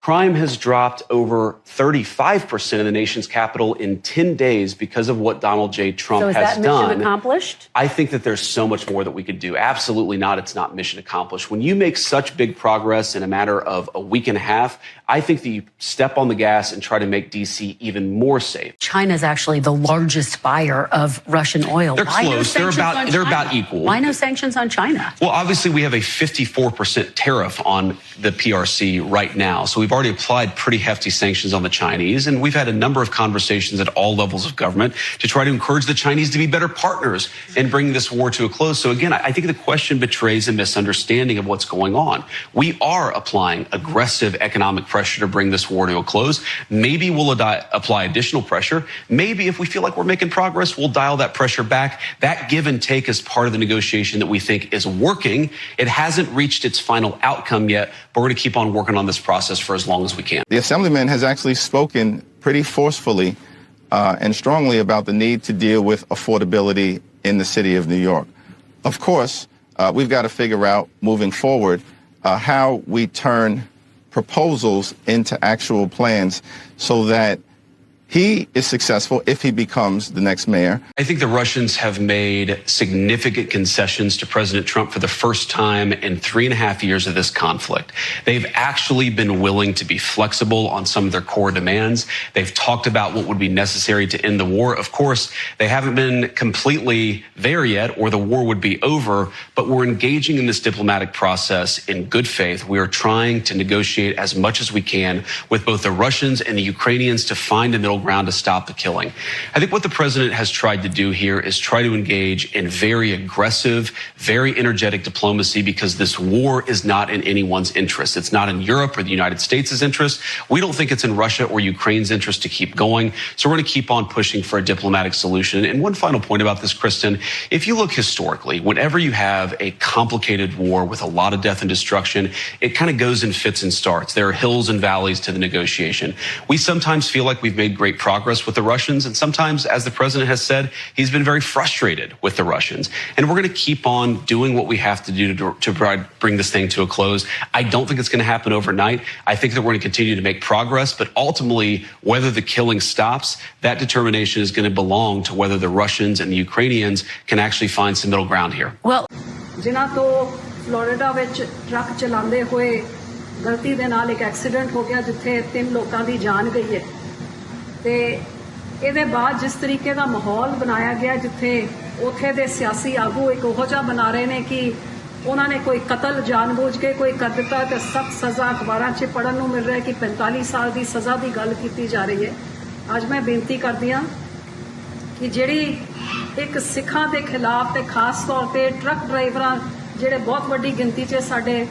Crime has dropped over 35% in the nation's capital in 10 days because of what Donald J. Trump has done. So is that mission accomplished? I think that there's so much more that we could do. Absolutely not. It's not mission accomplished. When you make such big progress in a matter of a week and a half, I think that you step on the gas and try to make D.C. even more safe. China's actually the largest buyer of Russian oil. They're close. They're about equal. Why no sanctions on China? Well, obviously, we have a 54% tariff on the PRC right now. So we've already applied pretty hefty sanctions on the Chinese. And we've had a number of conversations at all levels of government to try to encourage the Chinese to be better partners in bringing this war to a close. So again, I think the question betrays a misunderstanding of what's going on. We are applying aggressive economic pressure to bring this war to a close. Maybe we'll apply additional pressure. Maybe if we feel like we're making progress, we'll dial that pressure back. That give and take is part of the negotiation that we think is working. It hasn't reached its final outcome yet, but we're going to keep on working on this process for as long as we can. The Assemblyman has actually spoken pretty forcefully and strongly about the need to deal with affordability in the city of New York. Of course, we've got to figure out moving forward how we turn proposals into actual plans so that he is successful if he becomes the next mayor. I think the Russians have made significant concessions to President Trump for the first time in 3.5 years of this conflict. They've actually been willing to be flexible on some of their core demands. They've talked about what would be necessary to end the war. Of course, they haven't been completely there yet, or the war would be over, but we're engaging in this diplomatic process in good faith. We are trying to negotiate as much as we can with both the Russians and the Ukrainians to find a middle ground to stop the killing. I think what the president has tried to do here is try to engage in very aggressive, very energetic diplomacy, because this war is not in anyone's interest. It's not in Europe or the United States' interest. We don't think it's in Russia or Ukraine's interest to keep going. So we're going to keep on pushing for a diplomatic solution. And one final point about this, Kristen, if you look historically, whenever you have a complicated war with a lot of death and destruction, it kind of goes in fits and starts. There are hills and valleys to the negotiation. We sometimes feel like we've made great progress with the Russians, and sometimes, as the president has said, he's been very frustrated with the Russians. And we're going to keep on doing what we have to do to bring this thing to a close. I don't think it's going to happen overnight. I think that we're going to continue to make progress, but ultimately, whether the killing stops, that determination is going to belong to whether the Russians and the Ukrainians can actually find some middle ground here. Well, ਜਿਨ੍ਹਾਂ ਤੋਂ Florida ਵਿੱਚ truck ਚਲਾਉਂਦੇ ਹੋਏ ਗਲਤੀ ਦੇ ਨਾਲ ਇੱਕ accident ਹੋ ਗਿਆ ਜਿੱਥੇ 3 ਲੋਕਾਂ ਦੀ ਜਾਨ ਗਈ ਹੈ ਤੇ ਇਹਦੇ ਬਾਅਦ ਜਿਸ ਤਰੀਕੇ ਦਾ ਮਾਹੌਲ ਬਣਾਇਆ ਗਿਆ ਜਿੱਥੇ ਉੱਥੇ ਦੇ ਸਿਆਸੀ ਆਗੂ ਇੱਕ ਉਹੋ ਜਿਹਾ ਬਣਾ ਰਹੇ ਨੇ ਕਿ ਉਹਨਾਂ ਨੇ ਕੋਈ ਕਤਲ ਜਾਣਬੁੱਝ ਕੇ ਕੋਈ ਕਰ ਦਿੱਤਾ ਤੇ ਸਖਤ ਸਜ਼ਾ ਅਖਬਾਰਾਂ 'ਚ ਪੜ੍ਹਨ ਨੂੰ ਮਿਲ ਰਿਹਾ ਕਿ 45 ਸਾਲ ਦੀ ਸਜ਼ਾ ਦੀ ਗੱਲ ਕੀਤੀ ਜਾ ਰਹੀ ਹੈ। ਅੱਜ ਮੈਂ ਬੇਨਤੀ ਕਰਦੀ ਹਾਂ ਕਿ ਜਿਹੜੀ ਇੱਕ ਸਿੱਖਾਂ ਦੇ ਖਿਲਾਫ ਤੇ ਖਾਸ ਤੌਰ ਤੇ ਟਰੱਕ ਡਰਾਈਵਰਾਂ ਜਿਹੜੇ ਬਹੁਤ ਵੱਡੀ ਗਿਣਤੀ 'ਚ ਸਾਡੇ